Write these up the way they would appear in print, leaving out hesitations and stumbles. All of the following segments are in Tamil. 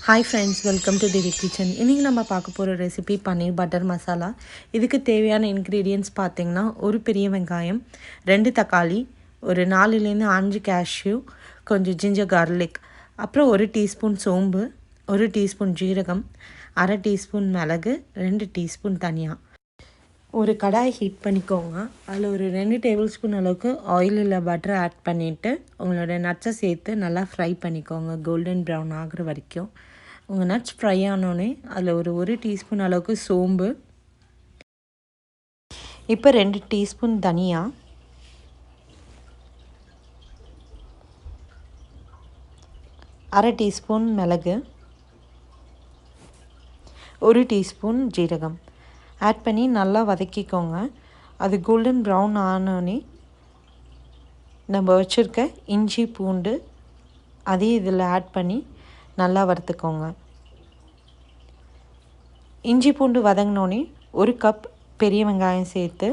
Hi friends, welcome to divikitchen. இன்னைக்கு நம்ம பார்க்க போற ரெசிபி பன்னீர் பட்டர் மசாலா. இதுக்கு தேவையான ingredients பாத்தீங்கன்னா ஒரு பெரிய வெங்காயம், 2 தக்காளி, ஒரு 4 ல இருந்து 5 cashew, கொஞ்சம் ginger garlic, அப்புறம் 1 டீஸ்பூன் சோம்பு, 1 டீஸ்பூன் ஜீரகம், 1/2 டீஸ்பூன் மிளகு, 2 டீஸ்பூன் தனியா. ஒரு கடாய் ஹீட் பண்ணிக்கோங்க. அதில் ஒரு 2 டேபிள் ஸ்பூன் அளவுக்கு ஆயில் இல்லை பட்டர் ஆட் பண்ணிவிட்டு உங்களோட நட்ஸை சேர்த்து நல்லா ஃப்ரை பண்ணிக்கோங்க கோல்டன் ப்ரௌன் ஆகிற வரைக்கும். உங்கள் நட்ஸ் ஃப்ரை ஆனோடனே அதில் ஒரு டீஸ்பூன் அளவுக்கு சோம்பு, இப்போ 2 டீஸ்பூன் தனியா, 1/2 டீஸ்பூன் மிளகு, 1 டீஸ்பூன் ஜீரகம் ஆட் பண்ணி நல்லா வதக்கிக்கோங்க. அது கோல்டன் ப்ரௌன் ஆனோடனே நம்ம வச்சுருக்க இஞ்சி பூண்டு அதையும் இதில் ஆட் பண்ணி நல்லா வறுத்துக்கோங்க. இஞ்சி பூண்டு வதங்கினோடனே 1 கப் பெரிய வெங்காயம் சேர்த்து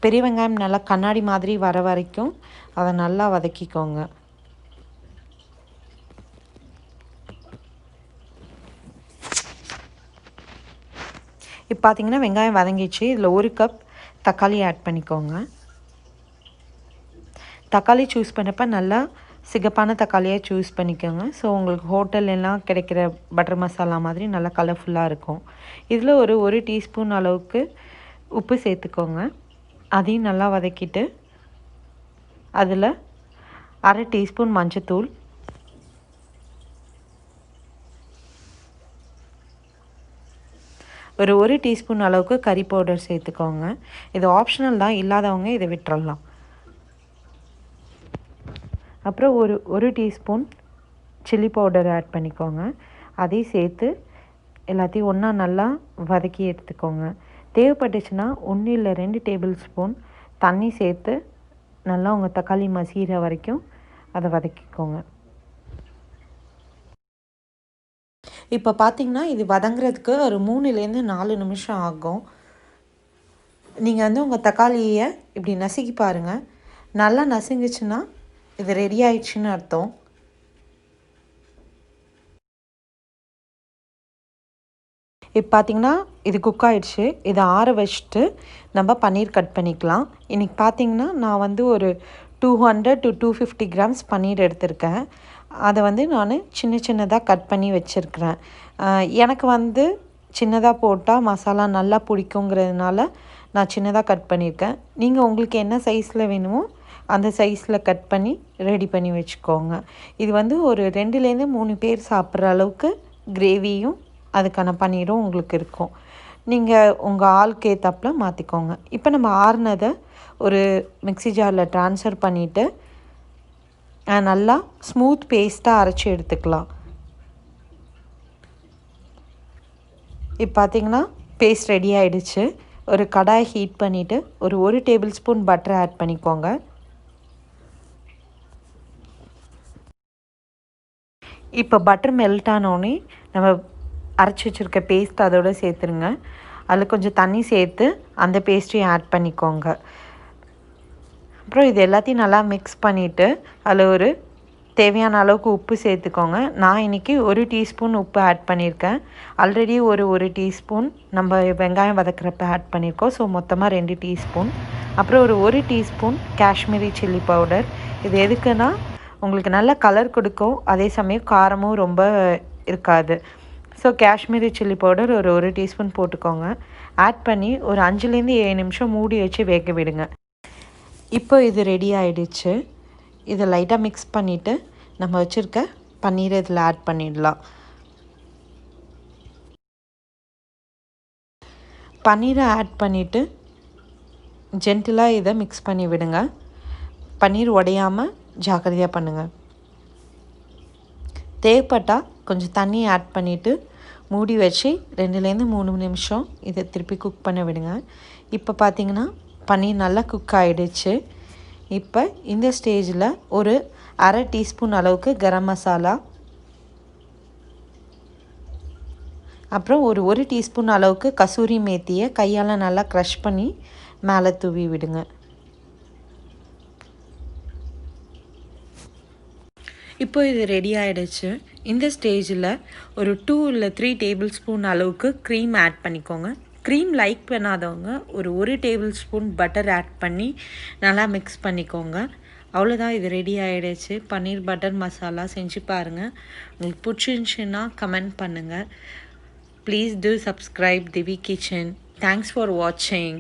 பெரிய வெங்காயம் நல்லா கண்ணாடி மாதிரி வர வரைக்கும் அதை நல்லா வதக்கிக்கோங்க. இப்போ பார்த்தீங்கன்னா வெங்காயம் வதங்கிச்சு. இதில் 1 கப் தக்காளி ஆட் பண்ணிக்கோங்க. தக்காளி சூஸ் பண்ணப்போ நல்லா சிகப்பான தக்காளியாக சூஸ் பண்ணிக்கோங்க. ஸோ உங்களுக்கு ஹோட்டல்லாம் கிடைக்கிற பட்டர் மசாலா மாதிரி நல்லா கலர்ஃபுல்லாக இருக்கும். இதில் ஒரு டீஸ்பூன் அளவுக்கு உப்பு சேர்த்துக்கோங்க. அதையும் நல்லா வதக்கிட்டு அதில் 1/2 டீஸ்பூன் மஞ்சத்தூள், ஒரு டீஸ்பூன் அளவுக்கு கறி பவுடர் சேர்த்துக்கோங்க. இது ஆப்ஷனல் தான், இல்லாதவங்க இதை விட்டுறலாம். அப்புறம் ஒரு டீஸ்பூன் சில்லி பவுடர் ஆட் பண்ணிக்கோங்க. அதையும் சேர்த்து எல்லாத்தையும் ஒன்றா நல்லா வதக்கி எடுத்துக்கோங்க. தேவைப்பட்டுச்சுன்னா 1 இல்லை 2 டேபிள் ஸ்பூன் தண்ணி சேர்த்து நல்லா உங்கள் தக்காளி மசிகிற வரைக்கும் அதை வதக்கிக்கோங்க. இப்போ பார்த்திங்கன்னா இது வதங்குறதுக்கு ஒரு 3லேருந்து 4 நிமிஷம் ஆகும். நீங்கள் உங்கள் தக்காளியை இப்படி நசுக்கி பாருங்கள். நல்லா நசுங்குச்சுன்னா இது ரெடி ஆயிடுச்சுன்னு அர்த்தம். இப்போ பார்த்திங்கன்னா இது குக் ஆகிடுச்சு. இதை ஆற வச்சுட்டு நம்ம பன்னீர் கட் பண்ணிக்கலாம். இன்றைக்கி பார்த்திங்கன்னா நான் ஒரு 200 to 250 கிராம்ஸ் பன்னீர் எடுத்திருக்கேன். அதை நான் சின்ன சின்னதாக கட் பண்ணி வச்சுருக்கிறேன். எனக்கு சின்னதாக போட்டால் மசாலா நல்லா பிடிக்குங்கிறதுனால நான் சின்னதாக கட் பண்ணியிருக்கேன். நீங்கள் உங்களுக்கு என்ன சைஸில் வேணுமோ அந்த சைஸில் கட் பண்ணி ரெடி பண்ணி வச்சுக்கோங்க. இது ஒரு 2லேருந்து 3 பேர் சாப்பிட்ற அளவுக்கு கிரேவியும் அதுக்கான பன்னீரும் உங்களுக்கு இருக்கும். நீங்கள் உங்கள் ஆளுக்கு ஏற்றாப்புல மாற்றிக்கோங்க. இப்போ நம்ம ஆறுனதை ஒரு மிக்ஸி ஜாரில் ட்ரான்ஸ்ஃபர் பண்ணிவிட்டு நல்லா ஸ்மூத் பேஸ்ட்டாக அரைச்சி எடுத்துக்கலாம். இப்போ பார்த்திங்கன்னா பேஸ்ட் ரெடி ஆகிடுச்சு. ஒரு கடாய் ஹீட் பண்ணிவிட்டு ஒரு டேபிள் ஸ்பூன் பட்டர் ஆட் பண்ணிக்கோங்க. இப்போ பட்டர் மெல்ட் ஆனோடனே நம்ம அரைச்சி வச்சுருக்க பேஸ்ட் அதோடு சேர்த்துருங்க. அதில் கொஞ்சம் தண்ணி சேர்த்து அந்த பேஸ்ட்டையும் ஆட் பண்ணிக்கோங்க. அப்புறம் இது எல்லாத்தையும் நல்லா மிக்ஸ் பண்ணிவிட்டு அதில் தேவையான அளவுக்கு உப்பு சேர்த்துக்கோங்க. நான் இன்றைக்கி 1 டீஸ்பூன் உப்பு ஆட் பண்ணியிருக்கேன். ஆல்ரெடி ஒரு டீஸ்பூன் நம்ம வெங்காயம் வதக்கிறப்ப ஆட் பண்ணியிருக்கோம். ஸோ மொத்தமாக 2 டீஸ்பூன். அப்புறம் ஒரு டீஸ்பூன் காஷ்மீரி சில்லி பவுடர். இது எதுக்குன்னா உங்களுக்கு நல்ல கலர் கொடுக்கும், அதே சமயம் காரமும் ரொம்ப இருக்காது. ஸோ காஷ்மீரி சில்லி பவுடர் ஒரு டீஸ்பூன் போட்டுக்கோங்க. ஆட் பண்ணி ஒரு 5லேருந்து 7 நிமிஷம் மூடி வச்சு வேக விடுங்க. இப்போ இது ரெடி ஆகிடுச்சு. இதை லைட்டாக மிக்ஸ் பண்ணிவிட்டு நம்ம வச்சுருக்க பன்னீரை இதில் ஆட் பண்ணிடலாம். பன்னீரை ஆட் பண்ணிவிட்டு ஜென்டிலாக இதை மிக்ஸ் பண்ணி விடுங்க. பன்னீர் உடையாமல் ஜாக்கிரதையாக பண்ணுங்கள். தேவைப்பட்டால் கொஞ்சம் தண்ணி ஆட் பண்ணிவிட்டு மூடி வச்சு 2லேருந்து 3 நிமிஷம் இதை திருப்பி குக் பண்ண விடுங்க. இப்போ பார்த்திங்கன்னா பன்னீர் நல்லா குக் ஆகிடுச்சு. இப்போ இந்த ஸ்டேஜில் ஒரு 1/2 டீஸ்பூன் அளவுக்கு கரம் மசாலா, அப்புறம் ஒரு டீஸ்பூன் அளவுக்கு கசூரி மேத்தியை கையால் நல்லா க்ரஷ் பண்ணி மேலே தூவி விடுங்க. இப்போ இது ரெடி ஆகிடுச்சு. இந்த ஸ்டேஜில் ஒரு 2 இல்லை 3 டேபிள் ஸ்பூன் அளவுக்கு க்ரீம் ஆட் பண்ணிக்கோங்க. க்ரீம் லைக் பண்ணாதவங்க ஒரு டேபிள் ஸ்பூன் பட்டர் ஆட் பண்ணி நல்லா மிக்ஸ் பண்ணிக்கோங்க. அவ்வளோதான், இது ரெடி ஆகிடுச்சு. பன்னீர் பட்டர் மசாலா செஞ்சு பாருங்கள். உங்களுக்கு பிடிச்சிருந்துச்சுன்னா கமெண்ட் பண்ணுங்கள். Please do subscribe Divikitchen. Thanks for watching.